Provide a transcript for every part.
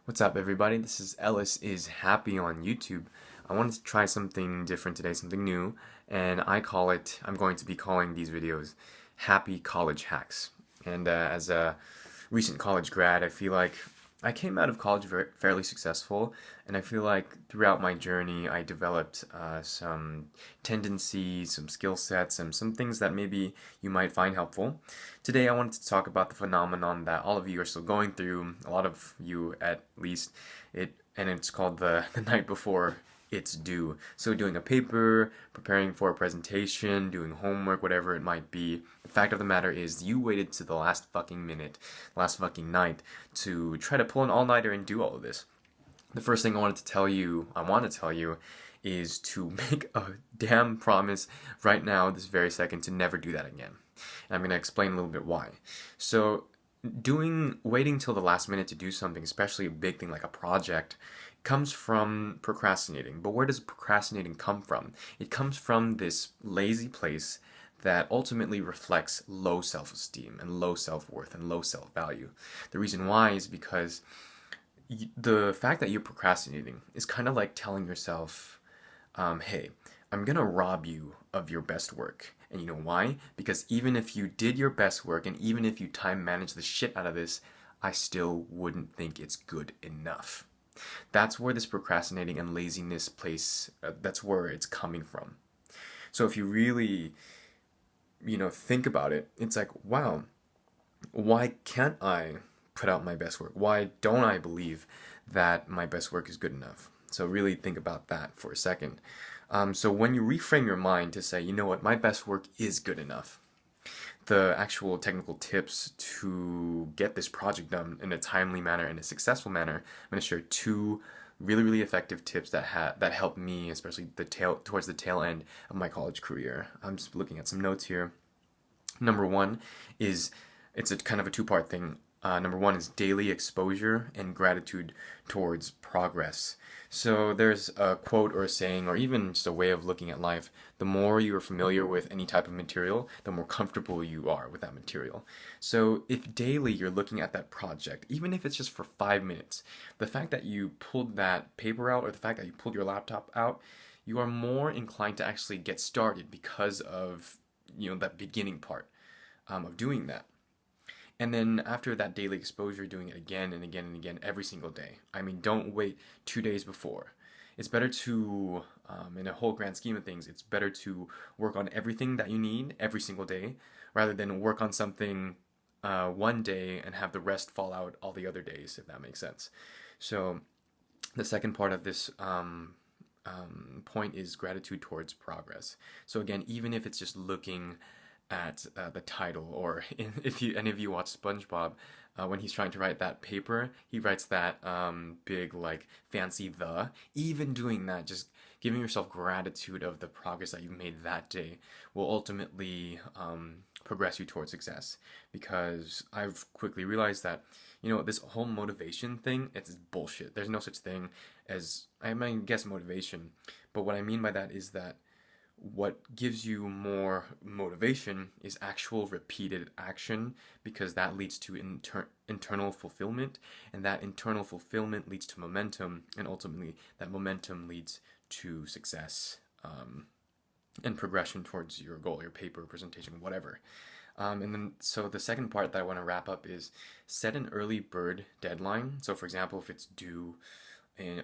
What's up, everybody? This is Ellis is Happy on YouTube. I wanted to try something different today, something new, and I'm going to be calling these videos Happy College Hacks. And as a recent college grad, I feel like I came out of college fairly successful, and I feel like throughout my journey, I developed some tendencies, some skill sets, and some things that maybe you might find helpful. Today, I wanted to talk about the phenomenon that all of you are still going through, a lot of you at least, and it's called the night before it's due. So doing a paper, preparing for a presentation, doing homework, whatever it might be. The fact of the matter is you waited to the last fucking minute, last fucking night to try to pull an all-nighter and do all of this. The first thing I want to tell you is to make a damn promise right now, this very second, to never do that again. And I'm going to explain a little bit why. So waiting till the last minute to do something, especially a big thing like a project, comes from procrastinating. But where does procrastinating come from? It comes from this lazy place that ultimately reflects low self-esteem and low self-worth and low self-value. The reason why is because the fact that you're procrastinating is kind of like telling yourself, hey, I'm gonna rob you of your best work. And you know why? Because even if you did your best work and even if you time manage the shit out of this, I still wouldn't think it's good enough. That's where this procrastinating and laziness place, that's where it's coming from. So if you really, think about it, it's like, wow, why can't I put out my best work? Why don't I believe that my best work is good enough? So really think about that for a second. So when you reframe your mind to say, you know what, my best work is good enough, the actual technical tips to get this project done in a timely manner, in a successful manner, I'm going to share two really effective tips that helped me, especially towards the tail end of my college career. I'm just looking at some notes here. Number one is, it's a kind of a two-part thing. Number one is daily exposure and gratitude towards progress. So there's a quote or a saying, or even just a way of looking at life. The more you are familiar with any type of material, the more comfortable you are with that material. So if daily you're looking at that project, even if it's just for 5 minutes, the fact that you pulled that paper out or the fact that you pulled your laptop out, you are more inclined to actually get started because of, that beginning part of doing that. And then after that daily exposure, doing it again and again and again every single day. I mean, don't wait 2 days before. It's better to, in a whole grand scheme of things, it's better to work on everything that you need every single day rather than work on something one day and have the rest fall out all the other days, if that makes sense. So the second part of this point is gratitude towards progress. So again, even if it's just looking at the title, or if any of you watch SpongeBob, when he's trying to write that paper, he writes that big, like, fancy the. Even doing that, just giving yourself gratitude of the progress that you've made that day will ultimately progress you towards success. Because I've quickly realized that, this whole motivation thing, it's bullshit. There's no such thing as, I guess, motivation. But what I mean by that is that what gives you more motivation is actual repeated action, because that leads to internal fulfillment, and that internal fulfillment leads to momentum, and ultimately that momentum leads to success and progression towards your goal, your paper, presentation, whatever. And then, so the second part that I want to wrap up is set an early bird deadline. So for example, if it's due in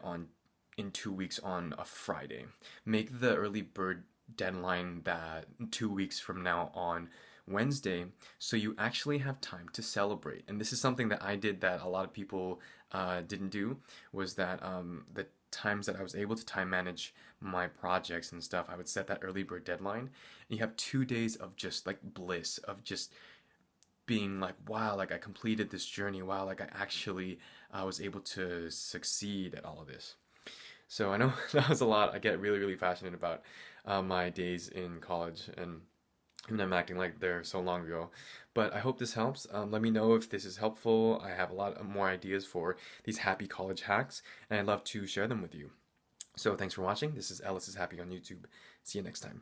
2 weeks on a Friday, make the early bird deadline that 2 weeks from now on Wednesday, so you actually have time to celebrate. And this is something that I did that a lot of people didn't do, was that the times that I was able to time manage my projects and stuff, I would set that early bird deadline, and you have 2 days of just like bliss, of just being like, wow, like I completed this journey, wow, like I actually was able to succeed at all of this. So I know that was a lot. I get really passionate about my days in college, and even I'm acting like they're so long ago. But I hope this helps. Let me know if this is helpful. I have a lot more ideas for these happy college hacks, and I'd love to share them with you. So thanks for watching. This is Ellis is Happy on YouTube. See you next time.